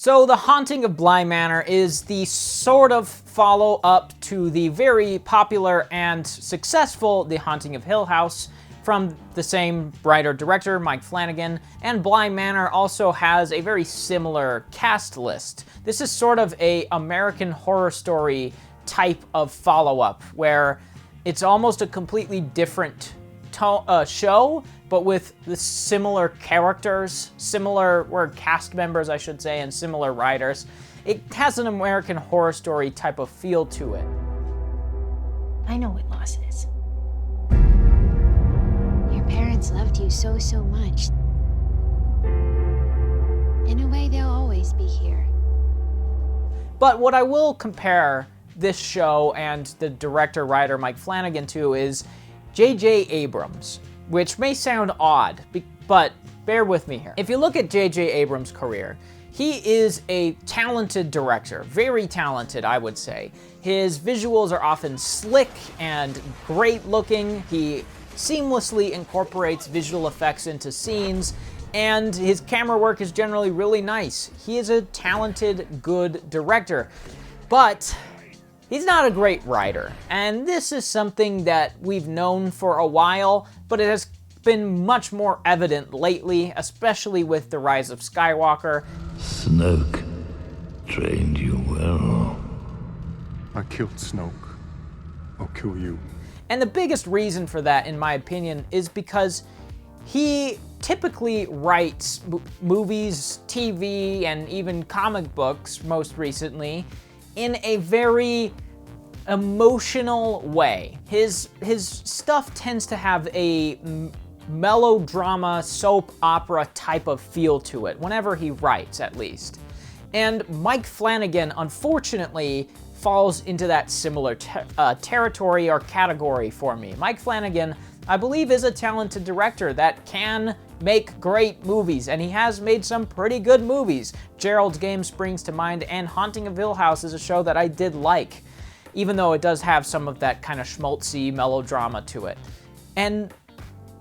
So The Haunting of Bly Manor is the sort of follow-up to the very popular and successful The Haunting of Hill House from the same writer-director, Mike Flanagan, and Bly Manor also has a very similar cast list. This is sort of a American Horror Story type of follow-up, where it's almost a completely different show, but with the similar characters, similar cast members, I should say, and similar writers. It has an American Horror Story type of feel to it. I know what loss is. Your parents loved you so much. In a way, they'll always be here. But what I will compare this show and the director-writer Mike Flanagan to is J.J. Abrams, which may sound odd, but bear with me here. If you look at J.J. Abrams' career, he is a talented director, very talented, I would say. His visuals are often slick and great looking. He seamlessly incorporates visual effects into scenes, and his camera work is generally really nice. He is a talented, good director, but he's not a great writer, and this is something that we've known for a while, but it has been much more evident lately, especially with The Rise of Skywalker. Snoke trained you well. I killed Snoke. I'll kill you. And the biggest reason for that, in my opinion, is because he typically writes movies, TV, and even comic books, most recently, in a very emotional way. His stuff tends to have a melodrama, soap opera type of feel to it, whenever he writes, at least. And Mike Flanagan, unfortunately, falls into that similar territory or category for me. Mike Flanagan, I believe, is a talented director that can make great movies, and he has made some pretty good movies. Gerald's Game springs to mind, and Haunting of Hill House is a show that I did like, even though it does have some of that kind of schmaltzy melodrama to it. And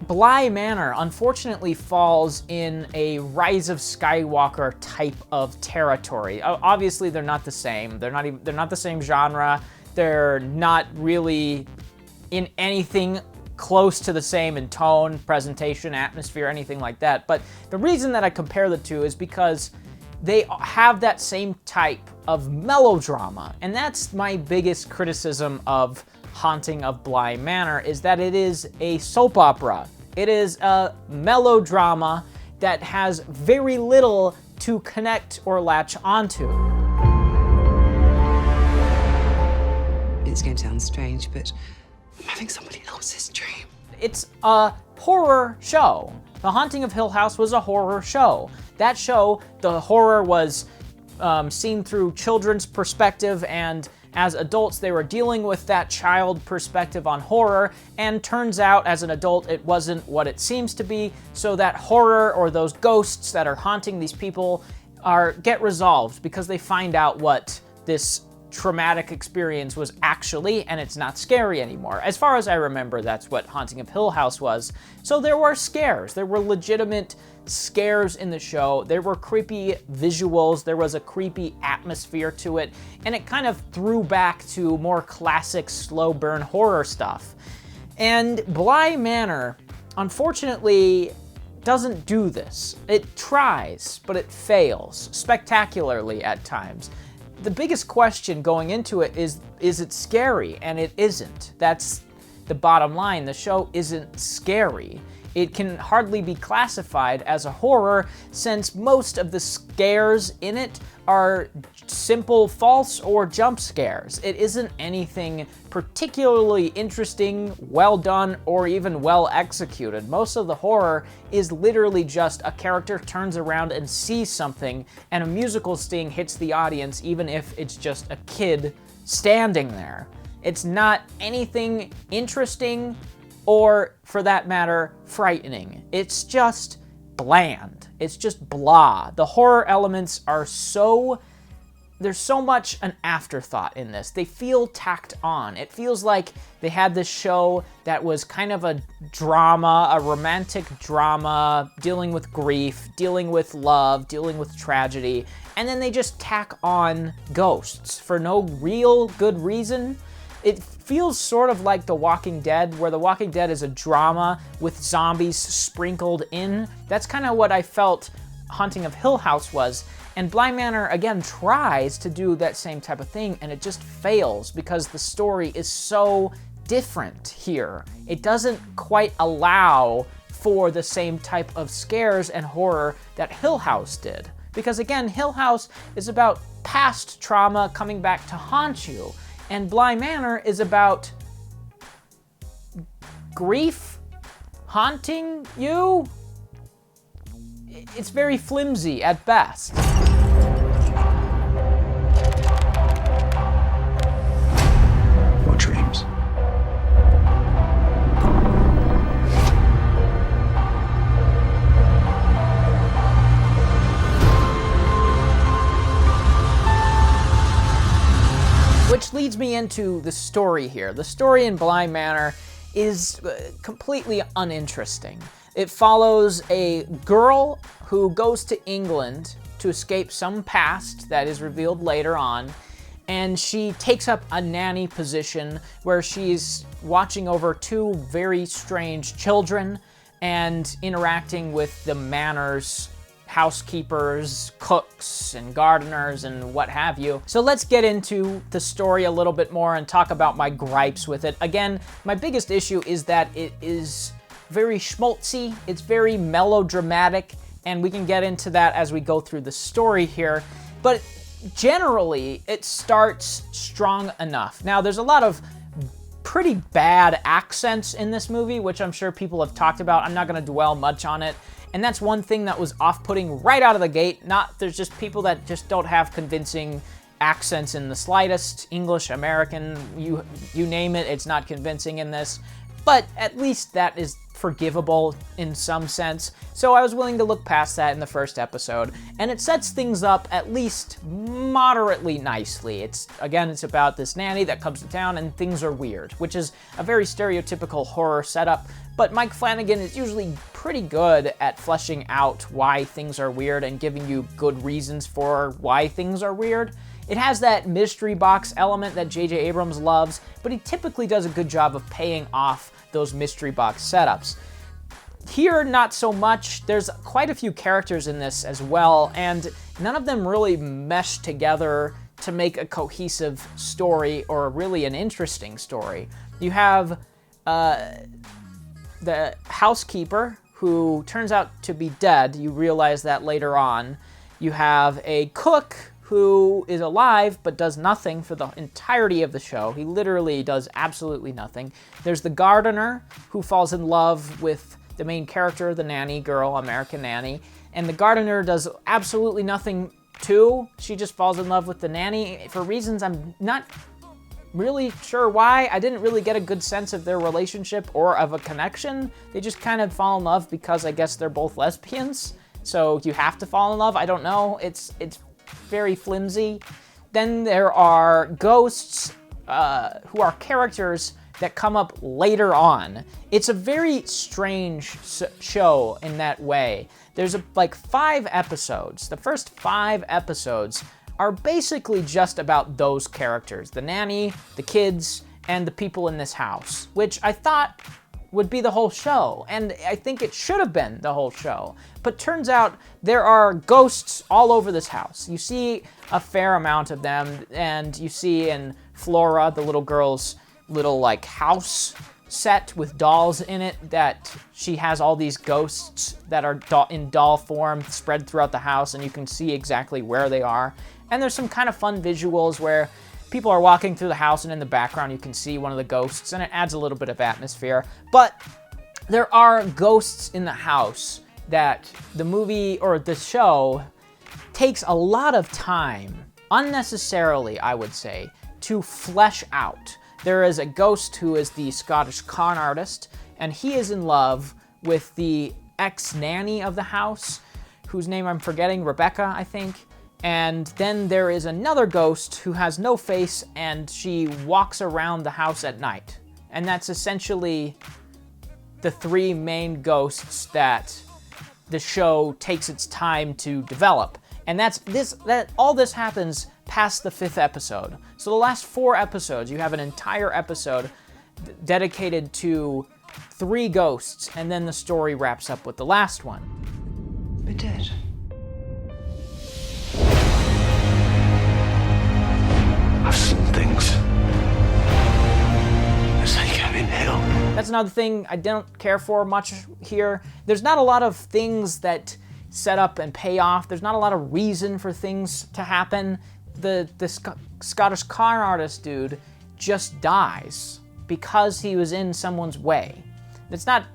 Bly Manor, unfortunately, falls in a Rise of Skywalker type of territory. Obviously, they're not the same. They're not the same genre. They're not really in anything close to the same in tone, presentation, atmosphere, anything like that. But the reason that I compare the two is because they have that same type of melodrama, and that's my biggest criticism of Haunting of Bly Manor, is that it is a soap opera. It is a melodrama that has very little to connect or latch onto. It's going to sound strange, but I'm having somebody else's dream. It's a horror show. The Haunting of Hill House was a horror show. That show, the horror was seen through children's perspective, and as adults, they were dealing with that child perspective on horror, and turns out as an adult, it wasn't what it seems to be, so that horror, or those ghosts that are haunting these people, get resolved because they find out what this traumatic experience was actually, and it's not scary anymore. As far as I remember, that's what Haunting of Hill House was. So there were scares. There were legitimate scares in the show. There were creepy visuals. There was a creepy atmosphere to it, and it kind of threw back to more classic slow burn horror stuff. And Bly Manor, unfortunately, doesn't do this. It tries, but it fails spectacularly at times. The biggest question going into it is it scary? And it isn't. That's the bottom line. The show isn't scary. It can hardly be classified as a horror, since most of the scares in it are simple false or jump scares. It isn't anything particularly interesting, well done, or even well executed. Most of the horror is literally just a character turns around and sees something, and a musical sting hits the audience, even if it's just a kid standing there. It's not anything interesting, or, for that matter, frightening. It's just bland. It's just blah. The horror elements are so there's so much an afterthought in this. They feel tacked on. It feels like they had this show that was kind of a drama, a romantic drama, dealing with grief, dealing with love, dealing with tragedy, and then they just tack on ghosts for no real good reason. It feels sort of like The Walking Dead, where The Walking Dead is a drama with zombies sprinkled in. That's kind of what I felt Haunting of Hill House was. And Bly Manor, again, tries to do that same type of thing, and it just fails because the story is so different here. It doesn't quite allow for the same type of scares and horror that Hill House did. Because again, Hill House is about past trauma coming back to haunt you, and Bly Manor is about grief haunting you. It's very flimsy at best. What dreams? Which leads me into the story here. The story in Bly Manor is completely uninteresting. It follows a girl who goes to England to escape some past that is revealed later on, and she takes up a nanny position where she's watching over two very strange children and interacting with the manor's housekeepers, cooks, and gardeners, and what have you. So let's get into the story a little bit more and talk about my gripes with it. Again, my biggest issue is that it is very schmaltzy, it's very melodramatic, and we can get into that as we go through the story here. But generally, it starts strong enough. Now, there's a lot of pretty bad accents in this movie, which I'm sure people have talked about. I'm not going to dwell much on it. And that's one thing that was off-putting right out of the gate. There's just people that just don't have convincing accents in the slightest. English, American, you name it, it's not convincing in this. But at least that is forgivable in some sense. So I was willing to look past that in the first episode, and it sets things up at least moderately nicely. It's about this nanny that comes to town and things are weird, which is a very stereotypical horror setup, but Mike Flanagan is usually pretty good at fleshing out why things are weird and giving you good reasons for why things are weird. It has that mystery box element that J.J. Abrams loves, but he typically does a good job of paying off those mystery box setups. Here, not so much. There's quite a few characters in this as well, and none of them really mesh together to make a cohesive story or really an interesting story. You have the housekeeper, who turns out to be dead. You realize that later on. You have a cook who is alive but does nothing for the entirety of the show. He literally does absolutely nothing. There's the gardener who falls in love with the main character, the nanny girl, American Nanny, and the gardener does absolutely nothing too. She just falls in love with the nanny for reasons I'm not really sure why. I didn't really get a good sense of their relationship or of a connection. They just kind of fall in love because I guess they're both lesbians. So you have to fall in love. I don't know. It's very flimsy. Then there are ghosts who are characters that come up later on. It's a very strange show in that way. There's like 5 episodes. The first 5 episodes are basically just about those characters, the nanny, the kids, and the people in this house, which I thought would be the whole show, and I think it should have been the whole show. But turns out there are ghosts all over this house. You see a fair amount of them, and you see in Flora, the little girl's little like house set with dolls in it, that she has all these ghosts that are in doll form spread throughout the house, and you can see exactly where they are. And there's some kind of fun visuals where people are walking through the house, and in the background you can see one of the ghosts, and it adds a little bit of atmosphere. But there are ghosts in the house that the movie or the show takes a lot of time, unnecessarily I would say, to flesh out. There is a ghost who is the Scottish con artist, and he is in love with the ex-nanny of the house, whose name I'm forgetting, Rebecca, I think. And then there is another ghost who has no face, and she walks around the house at night. And that's essentially the three main ghosts that the show takes its time to develop. And all this happens past the 5th episode. So the last 4 episodes, you have an entire episode dedicated to 3 ghosts, and then the story wraps up with the last one. We're dead. I've seen things. It's like I'm in hell. That's another thing I don't care for much here. There's not a lot of things that set up and pay off. There's not a lot of reason for things to happen. The Scottish con artist dude just dies because he was in someone's way. It's not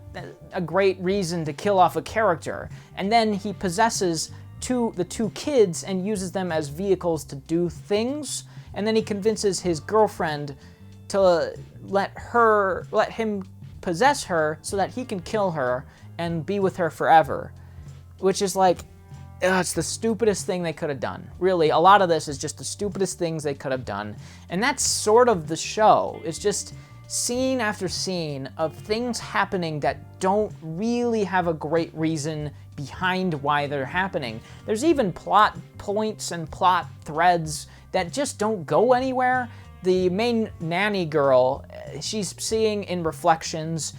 a great reason to kill off a character. And then he possesses the two kids and uses them as vehicles to do things. And then he convinces his girlfriend to let him possess her so that he can kill her and be with her forever. Which is like, it's the stupidest thing they could have done. Really, a lot of this is just the stupidest things they could have done. And that's sort of the show. It's just scene after scene of things happening that don't really have a great reason behind why they're happening. There's even plot points and plot threads that just don't go anywhere. The main nanny girl, she's seeing in reflections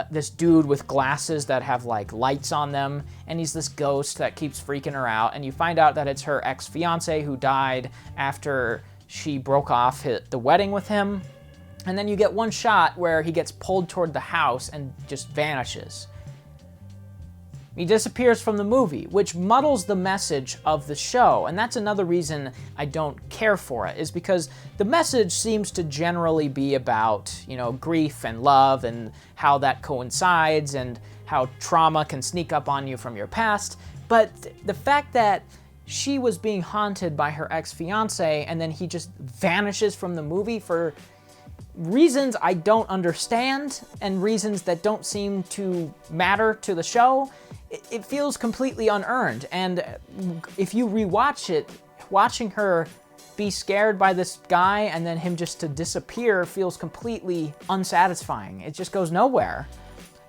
this dude with glasses that have like lights on them, and he's this ghost that keeps freaking her out, and you find out that it's her ex-fiance who died after she broke off the wedding with him. And then you get one shot where he gets pulled toward the house and just vanishes. He disappears from the movie, which muddles the message of the show. And that's another reason I don't care for it, is because the message seems to generally be about, grief and love and how that coincides and how trauma can sneak up on you from your past. But the fact that she was being haunted by her ex-fiance and then he just vanishes from the movie for reasons I don't understand and reasons that don't seem to matter to the show, it feels completely unearned. And if you rewatch it, watching her be scared by this guy and then him just to disappear feels completely unsatisfying. It just goes nowhere.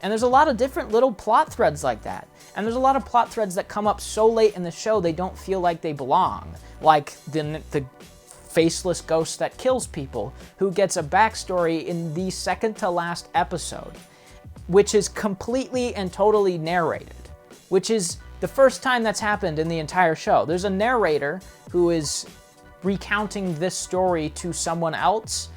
And there's a lot of different little plot threads like that. And there's a lot of plot threads that come up so late in the show they don't feel like they belong. Like the faceless ghost that kills people, who gets a backstory in the second to last episode, which is completely and totally narrated, which is the first time that's happened in the entire show. There's a narrator who is recounting this story to someone else,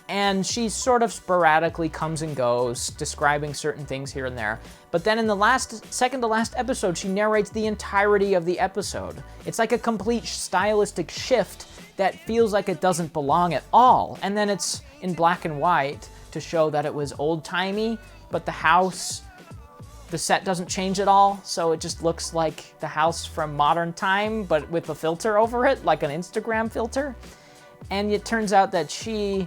and she sort of sporadically comes and goes, describing certain things here and there. But then in the second to last episode, she narrates the entirety of the episode. It's like a complete stylistic shift that feels like it doesn't belong at all. And then it's in black and white to show that it was old-timey, but the set doesn't change at all, so it just looks like the house from modern time, but with a filter over it, like an Instagram filter. And it turns out that she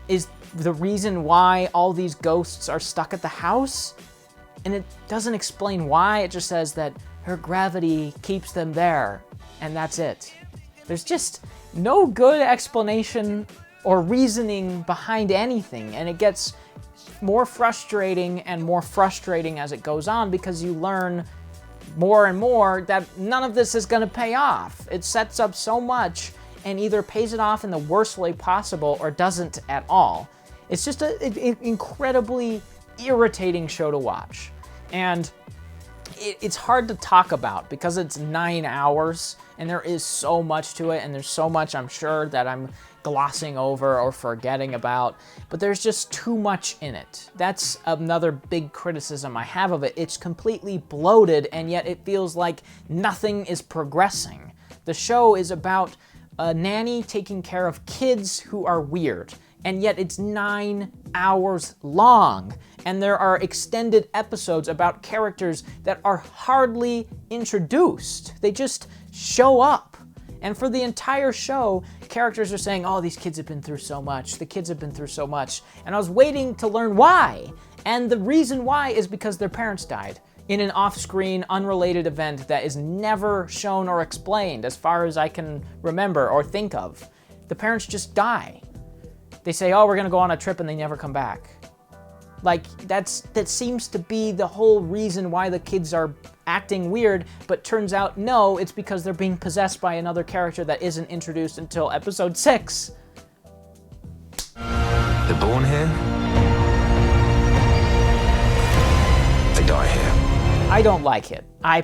is the reason why all these ghosts are stuck at the house, and it doesn't explain why. It just says that her gravity keeps them there, and that's it. There's just no good explanation or reasoning behind anything, and it gets more frustrating and more frustrating as it goes on because you learn more and more that none of this is going to pay off. It sets up so much and either pays it off in the worst way possible or doesn't at all. It's just an incredibly irritating show to watch. And it's hard to talk about because it's 9 hours and there is so much to it, and there's so much I'm sure that I'm glossing over or forgetting about, but there's just too much in it. That's another big criticism I have of it. It's completely bloated, and yet it feels like nothing is progressing. The show is about a nanny taking care of kids who are weird, and yet it's 9 hours long. And there are extended episodes about characters that are hardly introduced. They just show up. And for the entire show, characters are saying, oh, these kids have been through so much. The kids have been through so much. And I was waiting to learn why. And the reason why is because their parents died. in an off-screen, unrelated event that is never shown or explained as far as I can remember or think of. The parents just die. They say, oh, we're gonna go on a trip, and they never come back. Like, that seems to be the whole reason why the kids are acting weird, but turns out, no, it's because they're being possessed by another character that isn't introduced until episode 6. They're born here. They die here. I don't like it. I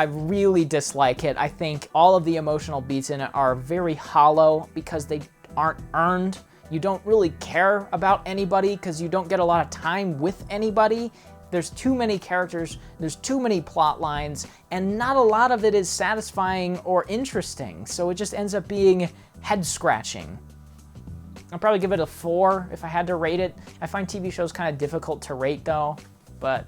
really dislike it. I think all of the emotional beats in it are very hollow because they aren't earned. You don't really care about anybody because you don't get a lot of time with anybody. There's too many characters, there's too many plot lines, and not a lot of it is satisfying or interesting, so it just ends up being head-scratching. I'll probably give it a 4 if I had to rate it. I find TV shows kind of difficult to rate though, but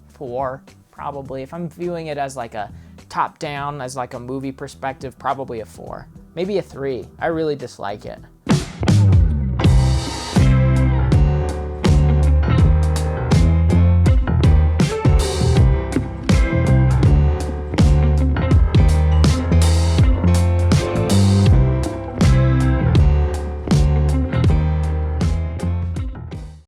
4 probably. If I'm viewing it as like a top-down, as like a movie perspective, probably a 4. Maybe a 3. I really dislike it.